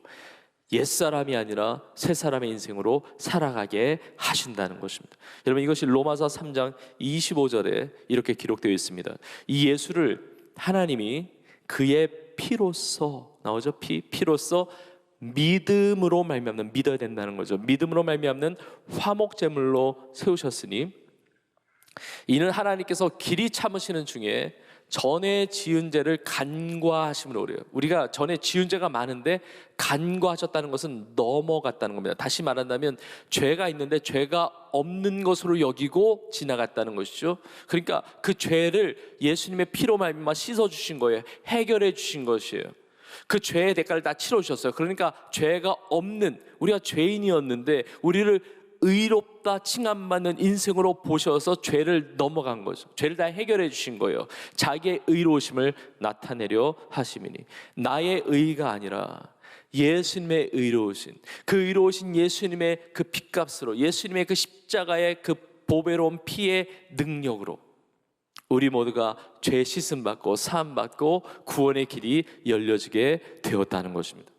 옛사람이 아니라 새사람의 인생으로 살아가게 하신다는 것입니다. 여러분, 이것이 로마서 3장 25절에 이렇게 기록되어 있습니다. 이 예수를 하나님이 그의 피로써, 나오죠? 피로써 믿음으로 말미암는, 믿어야 된다는 거죠. 믿음으로 말미암는 화목 제물로 세우셨으니 이는 하나님께서 길이 참으시는 중에 전에 지은 죄를 간과하심으로 그래요. 우리가 전에 지은 죄가 많은데 간과하셨다는 것은 넘어갔다는 겁니다. 다시 말한다면 죄가 있는데 죄가 없는 것으로 여기고 지나갔다는 것이죠. 그러니까 그 죄를 예수님의 피로 말미암아 씻어 주신 거예요. 해결해 주신 것이에요. 그 죄의 대가를 다 치러 주셨어요. 그러니까 죄가 없는, 우리가 죄인이었는데 우리를 의롭다 칭함받는 인생으로 보셔서 죄를 넘어간 거죠. 죄를 다 해결해 주신 거예요. 자기의 의로우심을 나타내려 하심이니 나의 의가 아니라 예수님의 의로우신, 그 의로우신 예수님의 그 핏값으로, 예수님의 그 십자가의 그 보배로운 피의 능력으로 우리 모두가 죄 씻음 받고 사함 받고 구원의 길이 열려지게 되었다는 것입니다.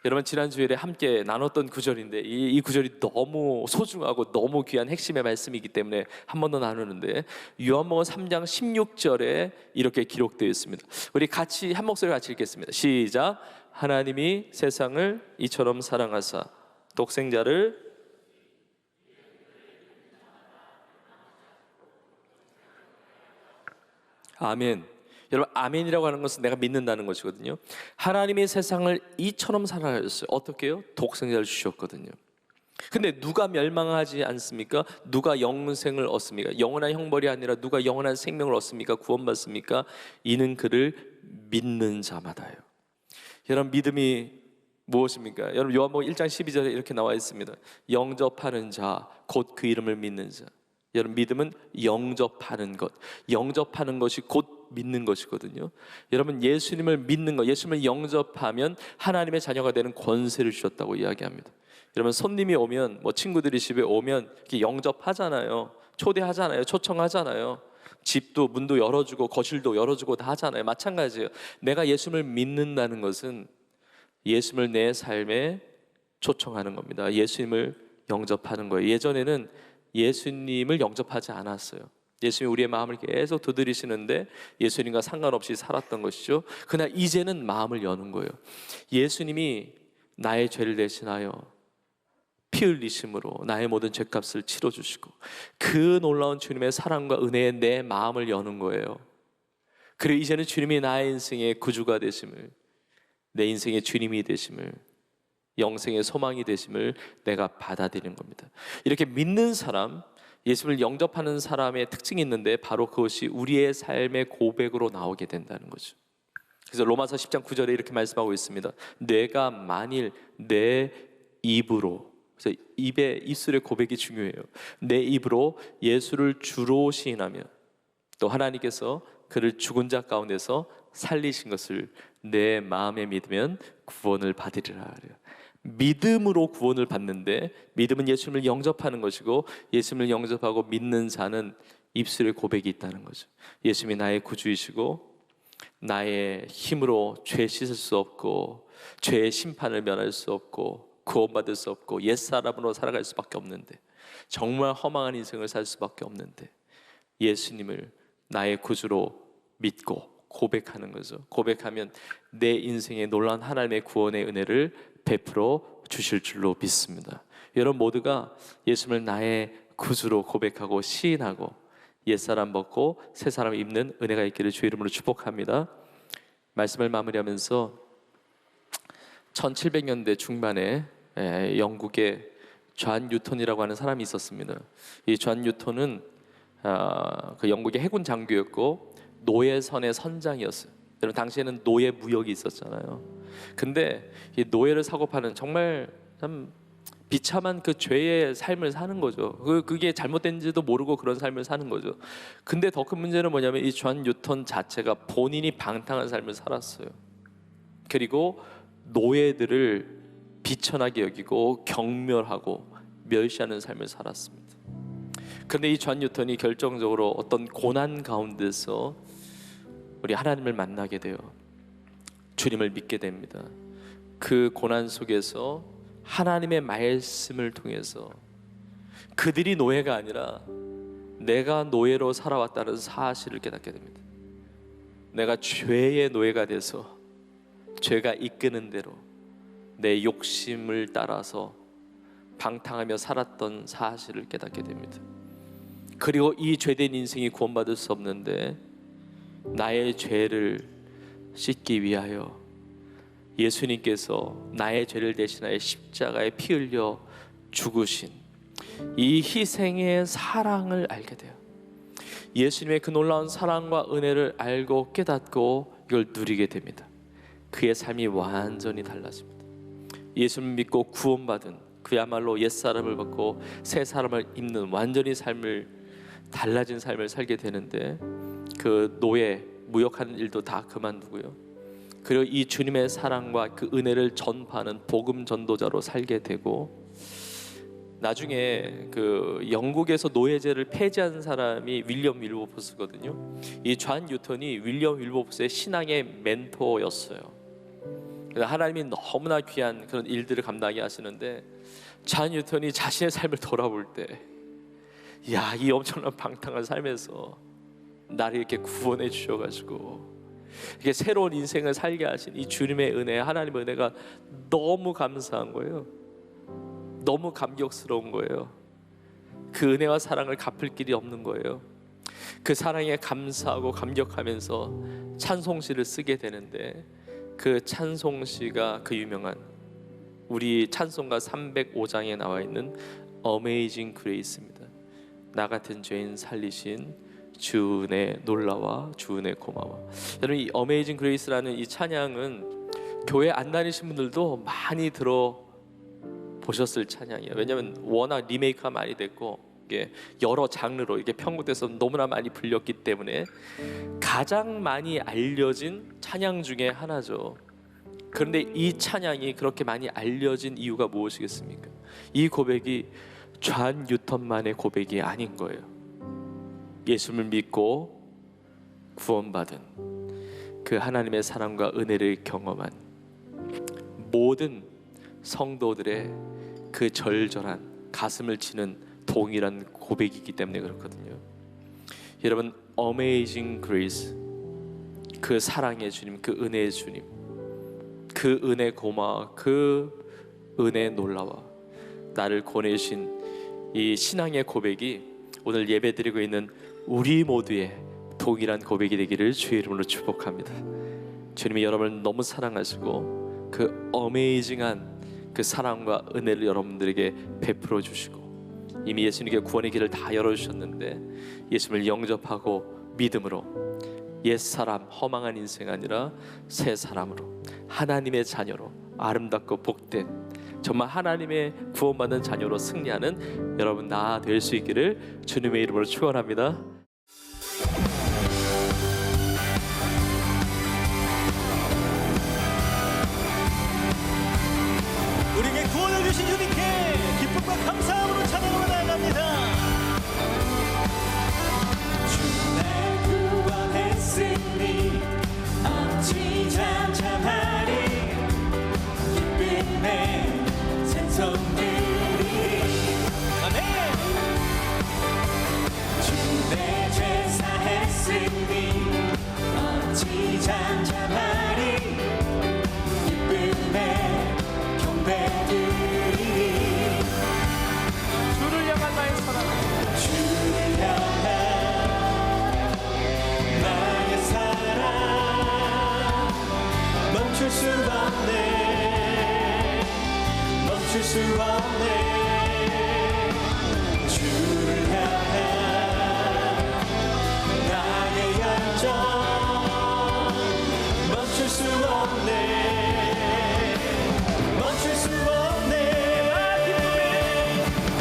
여러분, 지난 주일에 함께 나눴던 구절인데 이 구절이 너무 소중하고 너무 귀한 핵심의 말씀이기 때문에 한 번 더 나누는데, 요한복음 3장 16절에 이렇게 기록되어 있습니다. 우리 같이 한 목소리 같이 읽겠습니다. 시작. 하나님이 세상을 이처럼 사랑하사 독생자를, 아멘. 여러분, 아멘이라고 하는 것은 내가 믿는다는 것이거든요. 하나님의 세상을 이처럼 사랑하셨어요. 어떻게 해요? 독생자를 주셨거든요. 근데 누가 멸망하지 않습니까? 누가 영생을 얻습니까? 영원한 형벌이 아니라 누가 영원한 생명을 얻습니까? 구원받습니까? 이는 그를 믿는 자마다요. 여러분, 믿음이 무엇입니까? 여러분, 요한복음 1장 12절에 이렇게 나와 있습니다. 영접하는 자, 곧 그 이름을 믿는 자. 여러분, 믿음은 영접하는 것, 영접하는 것이 곧 믿는 것이거든요. 여러분, 예수님을 믿는 것, 예수님을 영접하면 하나님의 자녀가 되는 권세를 주셨다고 이야기합니다. 여러분, 손님이 오면, 친구들이 집에 오면 이렇게 영접하잖아요. 초대하잖아요. 초청하잖아요. 집도 문도 열어주고 거실도 열어주고 다 하잖아요. 마찬가지예요. 내가 예수님을 믿는다는 것은 예수님을 내 삶에 초청하는 겁니다. 예수님을 영접하는 거예요. 예전에는 예수님을 영접하지 않았어요. 예수님이 우리의 마음을 계속 두드리시는데 예수님과 상관없이 살았던 것이죠. 그러나 이제는 마음을 여는 거예요. 예수님이 나의 죄를 대신하여 피 흘리심으로 나의 모든 죄값을 치러주시고 그 놀라운 주님의 사랑과 은혜에 내 마음을 여는 거예요. 그리고 이제는 주님이 나의 인생의 구주가 되심을, 내 인생의 주님이 되심을, 영생의 소망이 되심을 내가 받아들이는 겁니다. 이렇게 믿는 사람, 예수를 영접하는 사람의 특징이 있는데 바로 그것이 우리의 삶의 고백으로 나오게 된다는 거죠. 그래서 로마서 10장 9절에 이렇게 말씀하고 있습니다. 내가 만일 내 입으로, 그래서 입술의 고백이 중요해요. 내 입으로 예수를 주로 시인하며 또 하나님께서 그를 죽은 자 가운데서 살리신 것을 내 마음에 믿으면 구원을 받으리라 그래요. 믿음으로 구원을 받는데, 믿음은 예수님을 영접하는 것이고 예수님을 영접하고 믿는 자는 입술의 고백이 있다는 거죠. 예수님이 나의 구주이시고 나의 힘으로 죄 씻을 수 없고 죄의 심판을 면할 수 없고 구원받을 수 없고 옛사람으로 살아갈 수밖에 없는데, 정말 허망한 인생을 살 수밖에 없는데 예수님을 나의 구주로 믿고 고백하는 거죠. 고백하면 내 인생에 놀라운 하나님의 구원의 은혜를 베풀어 주실 줄로 믿습니다. 여러분 모두가 예수님을 나의 구주로 고백하고 시인하고 옛사람 벗고 새사람 입는 은혜가 있기를 주의 이름으로 축복합니다. 말씀을 마무리하면서 1700년대 중반에 영국의 존 뉴턴이라고 하는 사람이 있었습니다. 이 존 뉴턴은 그 영국의 해군 장교였고 노예선의 선장이었어요. 여러분 당시에는 노예 무역이 있었잖아요. 근데 이 노예를 사고 파는 정말 참 비참한 그 죄의 삶을 사는 거죠. 그게 잘못된지도 모르고 그런 삶을 사는 거죠. 근데 더 큰 문제는 뭐냐면 이 존 뉴턴 자체가 본인이 방탕한 삶을 살았어요. 그리고 노예들을 비천하게 여기고 경멸하고 멸시하는 삶을 살았습니다. 그런데 이 존 뉴턴이 결정적으로 어떤 고난 가운데서 우리 하나님을 만나게 돼요. 주님을 믿게 됩니다. 그 고난 속에서 하나님의 말씀을 통해서 그들이 노예가 아니라 내가 노예로 살아왔다는 사실을 깨닫게 됩니다. 내가 죄의 노예가 돼서 죄가 이끄는 대로 내 욕심을 따라서 방탕하며 살았던 사실을 깨닫게 됩니다. 그리고 이 죄된 인생이 구원받을 수 없는데 나의 죄를 씻기 위하여 예수님께서 나의 죄를 대신하여 십자가에 피 흘려 죽으신 이 희생의 사랑을 알게 돼요. 예수님의 그 놀라운 사랑과 은혜를 알고 깨닫고 이걸 누리게 됩니다. 그의 삶이 완전히 달라집니다. 예수를 믿고 구원받은 그야말로 옛사람을 벗고 새 사람을 입는 완전히 달라진 삶을 살게 되는데, 그 노예 무역하는 일도 다 그만두고요. 그리고 이 주님의 사랑과 그 은혜를 전파하는 복음 전도자로 살게 되고, 나중에 그 영국에서 노예제를 폐지한 사람이 윌리엄 윌버포스거든요. 이 존 뉴턴이 윌리엄 윌버포스의 신앙의 멘토였어요. 하나님이 너무나 귀한 그런 일들을 감당하게 하시는데, 존 뉴턴이 자신의 삶을 돌아볼 때, 야, 이 엄청난 방탕한 삶에서 나를 이렇게 구원해 주셔가지고 이게 새로운 인생을 살게 하신 이 주님의 은혜, 하나님의 은혜가 너무 감사한 거예요. 너무 감격스러운 거예요. 그 은혜와 사랑을 갚을 길이 없는 거예요. 그 사랑에 감사하고 감격하면서 찬송시를 쓰게 되는데, 그 찬송시가 그 유명한 우리 찬송가 305장에 나와 있는 Amazing Grace입니다. 나 같은 죄인 살리신 주 은혜 놀라와 주 은혜 고마워. 여러분, 이 Amazing Grace라는 이 찬양은 교회 안 다니신 분들도 많이 들어보셨을 찬양이에요. 왜냐하면 워낙 리메이크가 많이 됐고 이게 여러 장르로 이게 편곡돼서 너무나 많이 불렸기 때문에 가장 많이 알려진 찬양 중에 하나죠. 그런데 이 찬양이 그렇게 많이 알려진 이유가 무엇이겠습니까? 이 고백이 존 뉴턴만의 고백이 아닌 거예요. 예수를 믿고 구원받은 그 하나님의 사랑과 은혜를 경험한 모든 성도들의 그 절절한 가슴을 치는 동일한 고백이기 때문에 그렇거든요. 여러분, Amazing Grace, 그 사랑의 주님, 그 은혜의 주님, 그 은혜 고마워, 그 은혜 놀라워, 나를 권해주신 이 신앙의 고백이 오늘 예배드리고 있는 우리 모두의 동일한 고백이 되기를 주의 이름으로 축복합니다. 주님이 여러분을 너무 사랑하시고 그 어메이징한 그 사랑과 은혜를 여러분들에게 베풀어 주시고 이미 예수님께 구원의 길을 다 열어주셨는데 예수님을 영접하고 믿음으로 옛사람 허망한 인생 아니라 새 사람으로 하나님의 자녀로 아름답고 복된 정말 하나님의 구원받은 자녀로 승리하는 여러분 다 될 수 있기를 주님의 이름으로 축원합니다. 우리에게 구원을 주신 주님께 기쁨과 감사함으로 찬양으로 나아갑니다. 주 날 구원했으니 어찌 잠잠하리 기쁨의 찬송들이 아멘. 주 내 죄 사했으니 어찌 잠잠하리 기쁨의 경배들이 주를 향한 나의 사랑, 주를 향한 나의 사랑 멈출 수 없네, 멈출 수 없네. 주를 향한 나의 열정 멈출 수 없네, 멈출 수 없네.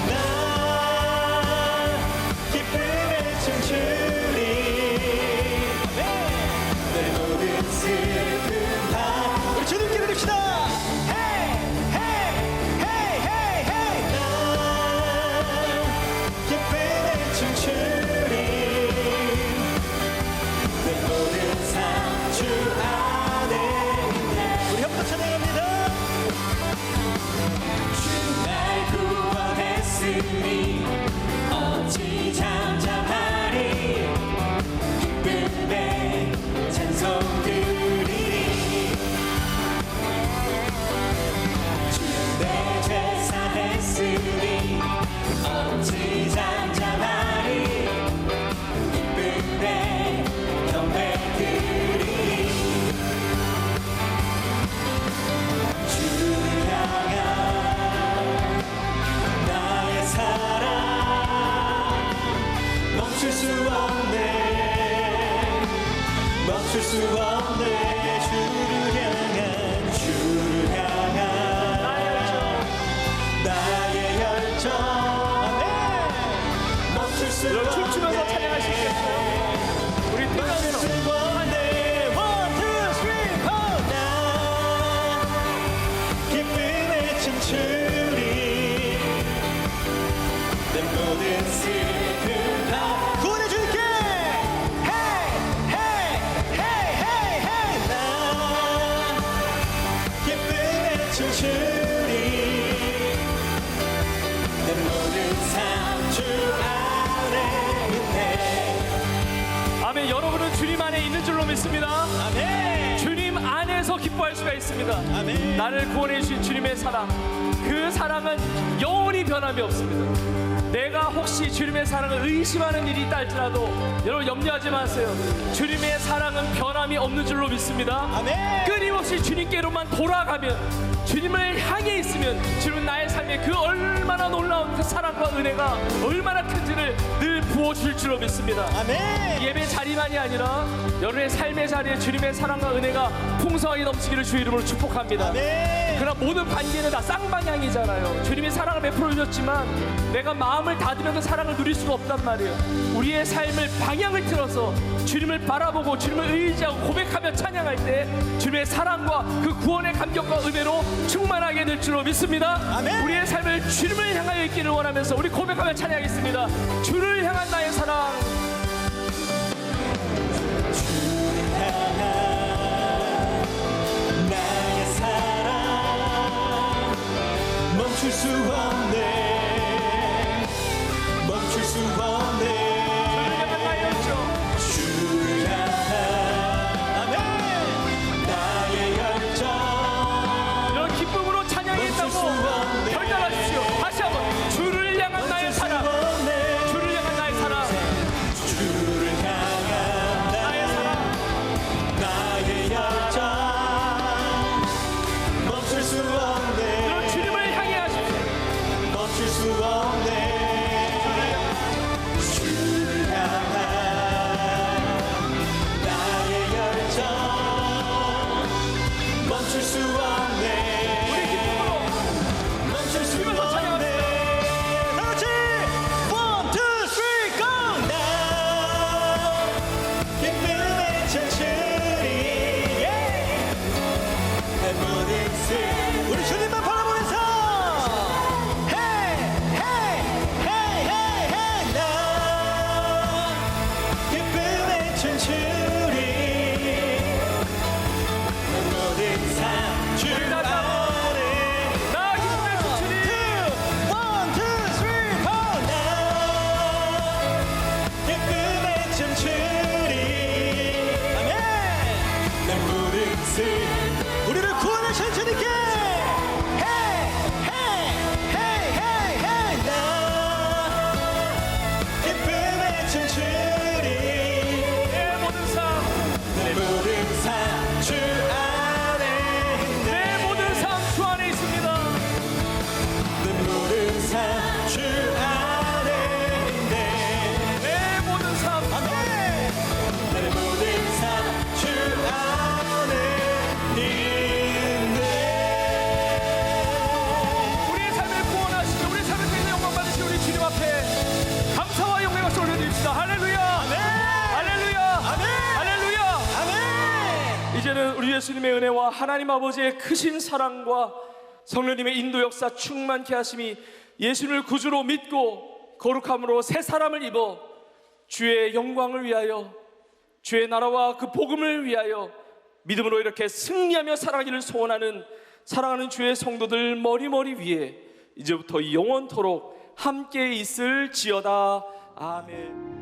나 기쁨에 춤추리 내 모든 슬픔 다 우리 주님께 드립시다. 헤이 헤이 헤이 헤이 헤이 나 기쁨에 춤추리 내 모든 삶 주 안에 있네. 우리 협동 찬양합니다. 주 날 구원했으니 어찌 잠잠하리 기쁨의 찬송들이니 주 내 죄 사했으니 어찌 잠잠하리 기쁨의 경배들이니 주를 향한 나의 사랑 멈출 수 없네, 멈출 수 없네. 주를 향한 나의 열정 멈출 수 없네. 춤추면서 찬양하시겠어요? 우리 멈출 수 뜨거운 없네. One, two, three, four. 나 기쁨에 춤추리 내 모든 슬픔 다 구원해 줄게. 헤이 헤이 헤이 헤이 헤이 나 기쁨에 춤추리 내 모든 삶 주 안에 있네. 아멘. 여러분은 주님 안에 있는 줄로 믿습니다. 아멘. 주님 안에서 기뻐할 수가 있습니다. 아멘. 나를 구원해 주신 주님의 사랑, 그 사랑은 영원히 변함이 없습니다. 내가 혹시 주님의 사랑을 의심하는 일이 있다 할지라도 여러분 염려하지 마세요. 주님의 사랑은 변함이 없는 줄로 믿습니다. 아멘. 끊임없이 주님께로만 돌아가면, 주님을 향해 있으면 주님은 나의 삶에 그 얼마나 놀라운 그 사랑과 은혜가 얼마나 큰지를 늘 부어줄 줄로 믿습니다. 아멘. 예배 자리만이 아니라 여러분의 삶의 자리에 주님의 사랑과 은혜가 풍성하게 넘치기를 주의 이름으로 축복합니다. 아멘. 그러나 모든 관계는 다 쌍방향이잖아요. 주님이 사랑을 베풀어 주셨지만 내가 마음을 닫으면 그 사랑을 누릴 수가 없단 말이에요. 우리의 삶을 방향을 틀어서 주님을 바라보고 주님을 의지하고 고백하며 찬양할 때 주님의 사랑과 그 구원의 감격과 은혜로 충만하게 될 줄로 믿습니다. 아멘. 우리의 삶을 주님을 향하여 있기를 원하면서 우리 고백하며 찬양하겠습니다. 주를 향한 나의 사랑, 예수님의 은혜와 하나님 아버지의 크신 사랑과 성령님의 인도 역사 충만케 하심이 예수님을 구주로 믿고 거룩함으로 새 사람을 입어 주의 영광을 위하여, 주의 나라와 그 복음을 위하여 믿음으로 이렇게 승리하며 살아가기를 소원하는 사랑하는 주의 성도들 머리머리 위에 이제부터 영원토록 함께 있을지어다. 아멘.